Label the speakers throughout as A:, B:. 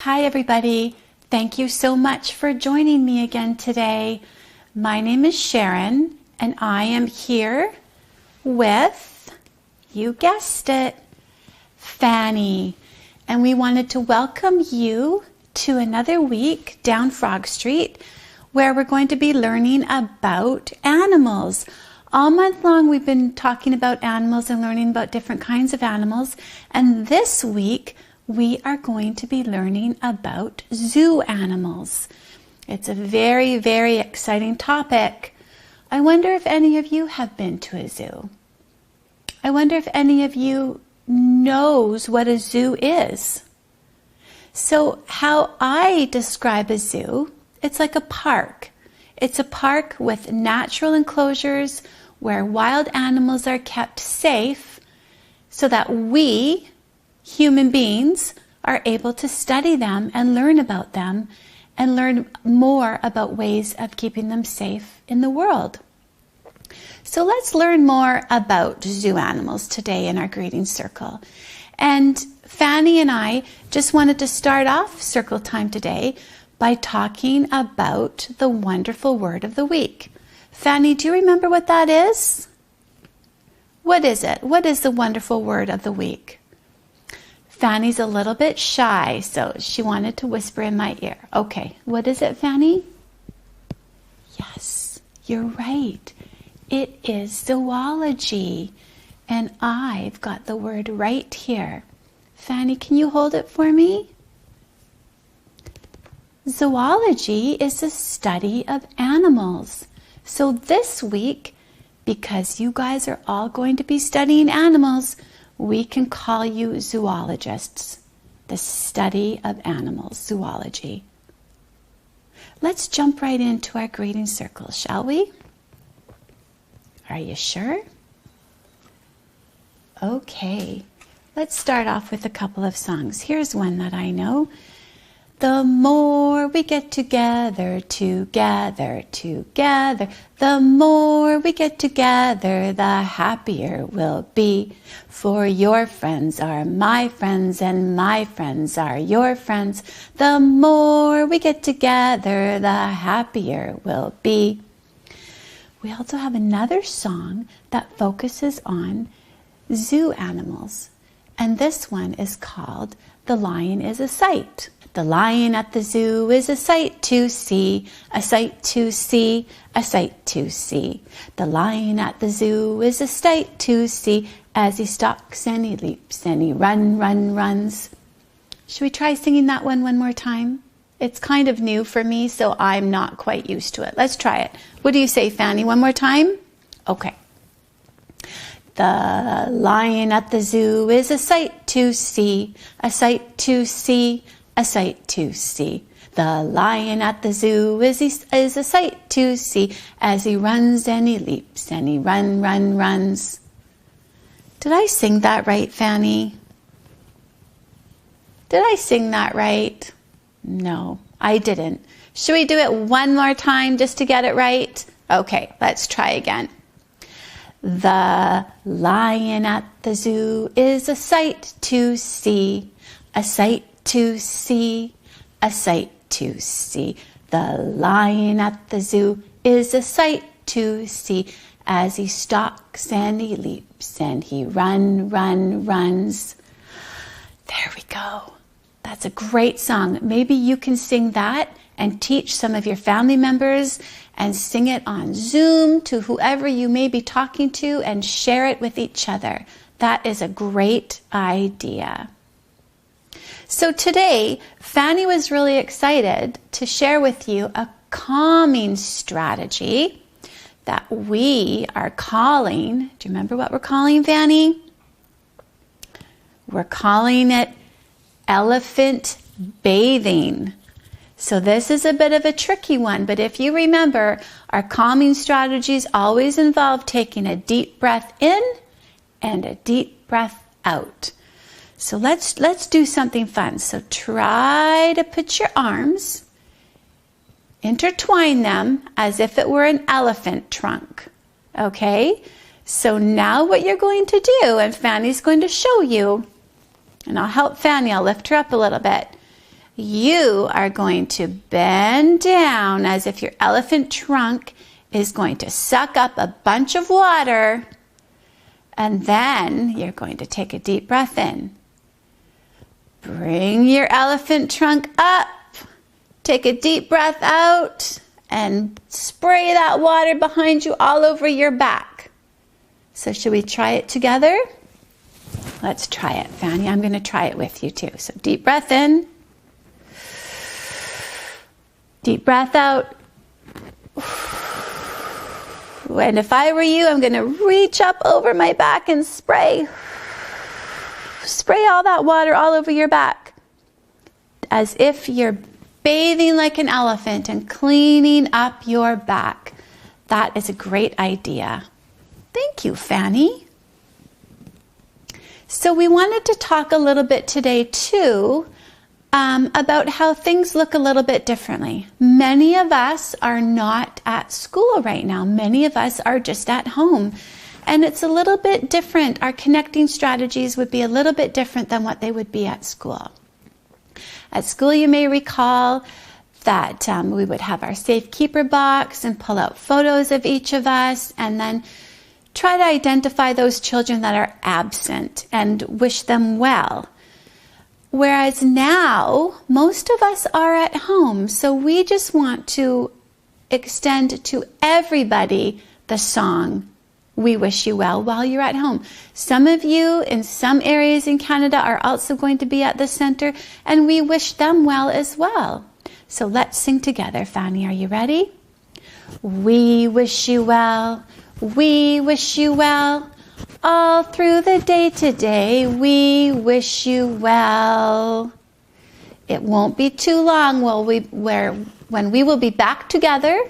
A: Hi everybody, thank you so much for joining me again today. My name is Sharon and I am here with, you guessed it, Fanny. And we wanted to welcome you to another week down Frog Street where we're going to be learning about animals. All month long we've been talking about animals and learning about different kinds of animals, and this week we are going to be learning about zoo animals. It's a very, very exciting topic. I wonder if any of you have been to a zoo. I wonder if any of you knows what a zoo is. So how I describe a zoo, it's like a park. It's a park with natural enclosures where wild animals are kept safe so that we, human beings, are able to study them and learn about them and learn more about ways of keeping them safe in the world. So let's learn more about zoo animals today in our greeting circle. And Fanny and I just wanted to start off circle time today by talking about the wonderful word of the week. Fanny, do you remember what that is? What is it? What is the wonderful word of the week? Fanny's a little bit shy, so she wanted to whisper in my ear. Okay, what is it, Fanny? Yes, you're right. It is zoology. And I've got the word right here. Fanny, can you hold it for me? Zoology is the study of animals. So this week, because you guys are all going to be studying animals, we can call you zoologists. The study of animals, zoology. Let's jump right into our greeting circle, shall we? Are you sure? Okay, let's start off with a couple of songs. Here's one that I know. The more we get together, together, together, the more we get together, the happier we'll be. For your friends are my friends, and my friends are your friends. The more we get together, the happier we'll be. We also have another song that focuses on zoo animals, and this one is called The Lion is a Sight. The lion at the zoo is a sight to see, a sight to see, a sight to see. The lion at the zoo is a sight to see as he stalks and he leaps and he runs. Should we try singing that one more time? It's kind of new for me, so I'm not quite used to it. Let's try it. What do you say, Fanny? One more time? Okay. The lion at the zoo is a sight to see, a sight to see, a sight to see. The lion at the zoo is a sight to see as he runs and he leaps and he runs. Did I sing that right, Fanny? Did I sing that right? No, I didn't. Should we do it one more time just to get it right? Okay, let's try again. The lion at the zoo is a sight to see, a sight to see, a sight to see. The lion at the zoo is a sight to see as he stalks and he leaps and he runs. There we go. That's a great song. Maybe you can sing that and teach some of your family members and sing it on Zoom to whoever you may be talking to and share it with each other. That is a great idea. So today, Fanny was really excited to share with you a calming strategy that we are calling, do you remember what we're calling, Fanny? We're calling it elephant bathing. So this is a bit of a tricky one, but if you remember, our calming strategies always involve taking a deep breath in and a deep breath out. So let's do something fun. So try to put your arms, intertwine them as if it were an elephant trunk. Okay? So now what you're going to do, and Fanny's going to show you, and I'll help Fanny, I'll lift her up a little bit. you are going to bend down as if your elephant trunk is going to suck up a bunch of water. And then you're going to take a deep breath in. Bring your elephant trunk up. Take a deep breath out and spray that water behind you all over your back. So should we try it together? Let's try it, Fanny. I'm going to try it with you too. So deep breath in. Deep breath out. And if I were you, I'm going to reach up over my back and spray all that water all over your back. As if you're bathing like an elephant and cleaning up your back. That is a great idea. Thank you, Fanny. So we wanted to talk a little bit today too about how things look a little bit differently. Many of us are not at school right now. Many of us are just at home. And it's a little bit different. Our connecting strategies would be a little bit different than what they would be at school. At school, you may recall that we would have our safekeeper box and pull out photos of each of us and then try to identify those children that are absent and wish them well. Whereas now, most of us are at home, so we just want to extend to everybody the song, "We Wish You Well," while you're at home. Some of you in some areas in Canada are also going to be at the center, and we wish them well as well. So let's sing together, Fanny. Are you ready? We wish you well. We wish you well. All through the day today, we wish you well. It won't be too long when we will be back together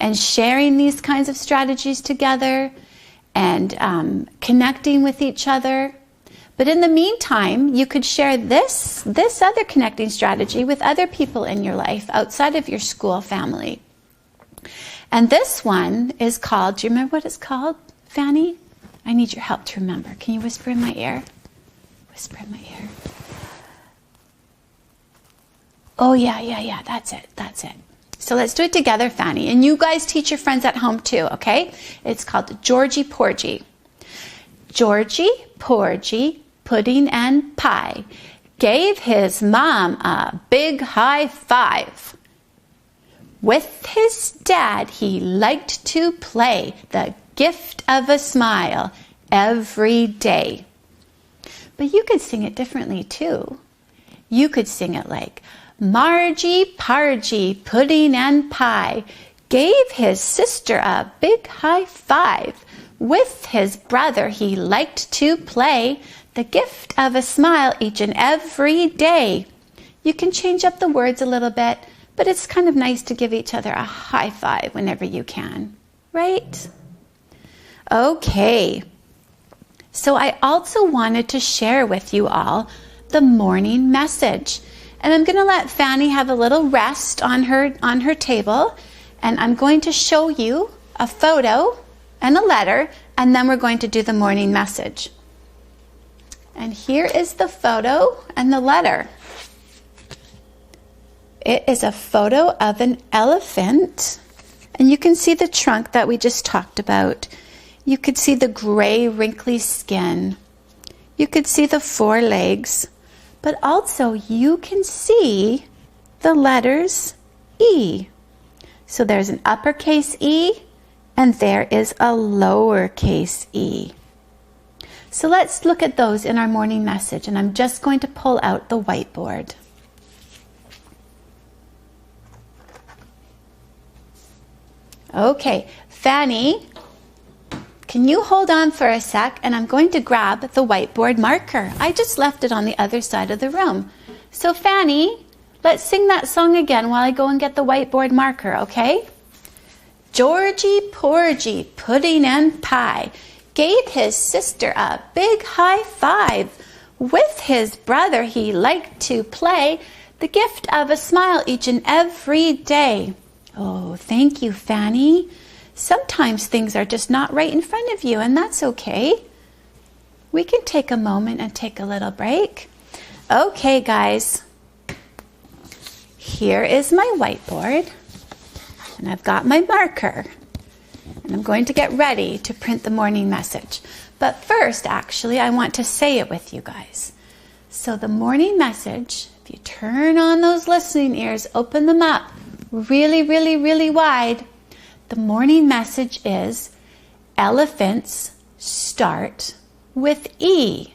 A: and sharing these kinds of strategies together and connecting with each other. But in the meantime, you could share this other connecting strategy with other people in your life outside of your school family. And this one is called, do you remember what it's called, Fanny? I need your help to remember. Can you whisper in my ear? Whisper in my ear. Oh, yeah. That's it. So let's do it together, Fanny. And you guys teach your friends at home too, okay? It's called Georgie Porgy. Georgie Porgy, pudding and pie, gave his mom a big high five. With his dad, he liked to play the gift of a smile every day. But you could sing it differently too. You could sing it like, Margie Pargy, pudding and pie, gave his sister a big high five. With his brother, he liked to play the gift of a smile each and every day. You can change up the words a little bit, but it's kind of nice to give each other a high five whenever you can, right? Okay. So I also wanted to share with you all the morning message. And I'm going to let Fanny have a little rest on her table. And I'm going to show you a photo and a letter, and then we're going to do the morning message. And here is the photo and the letter. It is a photo of an elephant, and you can see the trunk that we just talked about. You could see the gray, wrinkly skin. You could see the four legs, but also you can see the letters E. So there's an uppercase E, and there is a lowercase e. So let's look at those in our morning message, and I'm just going to pull out the whiteboard. Okay, Fanny, can you hold on for a sec, and I'm going to grab the whiteboard marker. I just left it on the other side of the room. So Fanny, let's sing that song again while I go and get the whiteboard marker, okay? Georgie Porgy, pudding and pie, gave his sister a big high five. With his brother he liked to play the gift of a smile each and every day. Oh, thank you, Fanny. Sometimes things are just not right in front of you, and that's okay. We can take a moment and take a little break. Okay, guys. here is my whiteboard, and I've got my marker, and I'm going to get ready to print the morning message. But first, actually, I want to say it with you guys. So the morning message, if you turn on those listening ears, open them up really, really, really wide, the morning message is elephants start with E.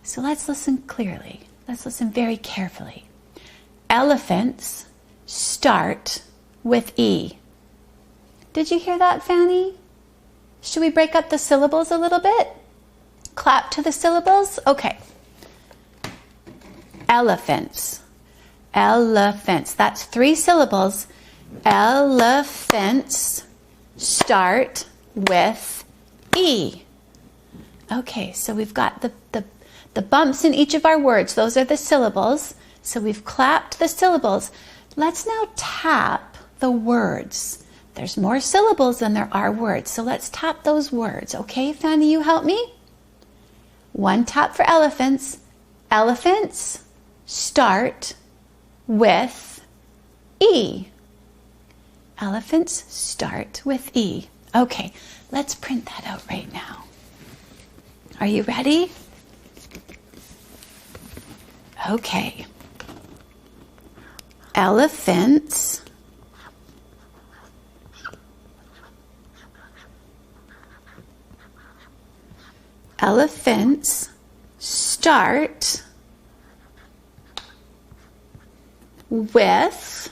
A: So let's listen clearly. Let's listen very carefully. Elephants start with E. Did you hear that, Fanny? Should we break up the syllables a little bit? Clap to the syllables? Okay. Elephants. Elephants. That's 3 syllables. Elephants start with E. Okay, so we've got the bumps in each of our words. Those are the syllables. So we've clapped the syllables. Let's now tap the words. There's more syllables than there are words. So let's tap those words. Okay, Fanny, you help me? 1 tap for elephants. Elephants start with E. Elephants start with E. Okay, let's print that out right now. Are you ready? Okay. Elephants start with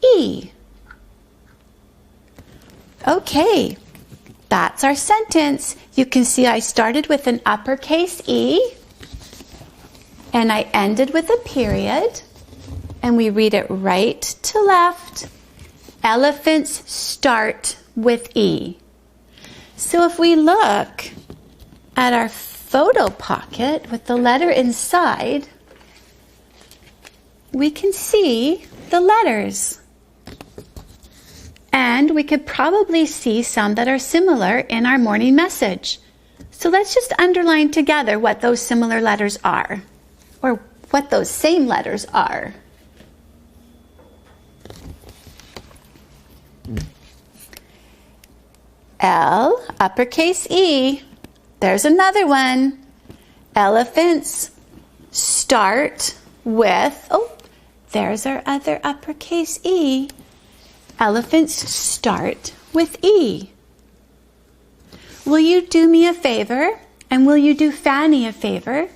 A: E. Okay, that's our sentence. You can see I started with an uppercase E and I ended with a period, and we read it right to left. Elephants start with E. So if we look at our photo pocket with the letter inside, we can see the letters. And we could probably see some that are similar in our morning message. So let's just underline together what those similar letters are, or what those same letters are. L, uppercase E. There's another one. Elephants start with, oh, there's our other uppercase E. Elephants start with E. Will you do me a favor, and will you do Fanny a favor?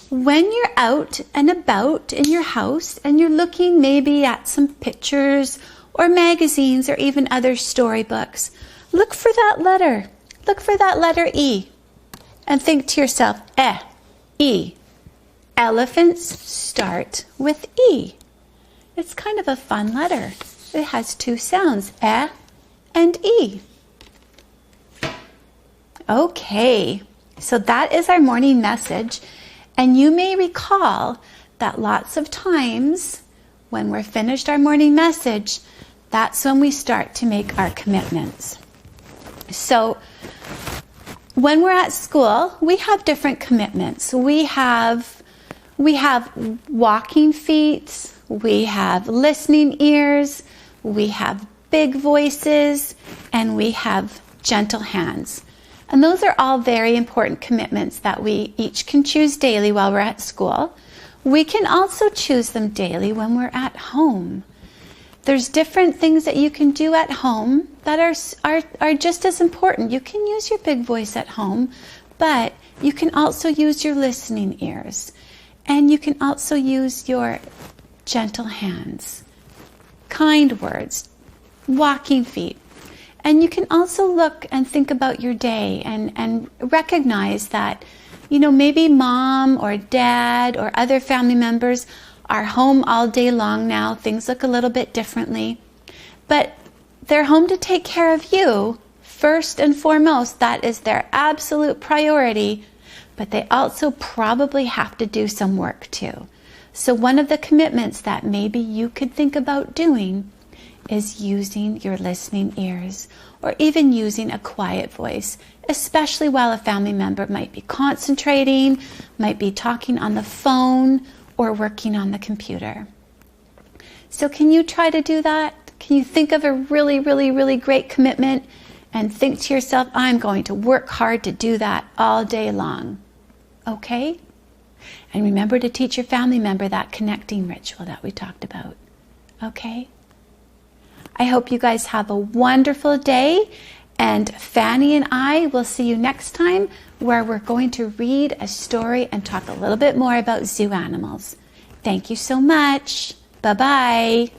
A: When you're out and about in your house and you're looking maybe at some pictures or magazines or even other storybooks, look for that letter. Look for that letter E. And think to yourself, E. Elephants start with E. It's kind of a fun letter. It has 2 sounds, and E. Okay, so that is our morning message. And you may recall that lots of times when we're finished our morning message, that's when we start to make our commitments. So when we're at school, we have different commitments. We have walking feet, we have listening ears, we have big voices, and we have gentle hands. And those are all very important commitments that we each can choose daily while we're at school. We can also choose them daily when we're at home. There's different things that you can do at home that are just as important. You can use your big voice at home, but you can also use your listening ears. And you can also use your gentle hands, kind words, walking feet. And you can also look and think about your day and recognize that, you know, maybe mom or dad or other family members are home all day long now. Things look a little bit differently. But they're home to take care of you first and foremost. That is their absolute priority. But they also probably have to do some work too. So one of the commitments that maybe you could think about doing is using your listening ears, or even using a quiet voice, especially while a family member might be concentrating, might be talking on the phone, or working on the computer. So can you try to do that? Can you think of a really, really, really great commitment and think to yourself, I'm going to work hard to do that all day long? Okay? And remember to teach your family member that connecting ritual that we talked about. Okay? I hope you guys have a wonderful day, and Fanny and I will see you next time, where we're going to read a story and talk a little bit more about zoo animals. Thank you so much. Bye-bye.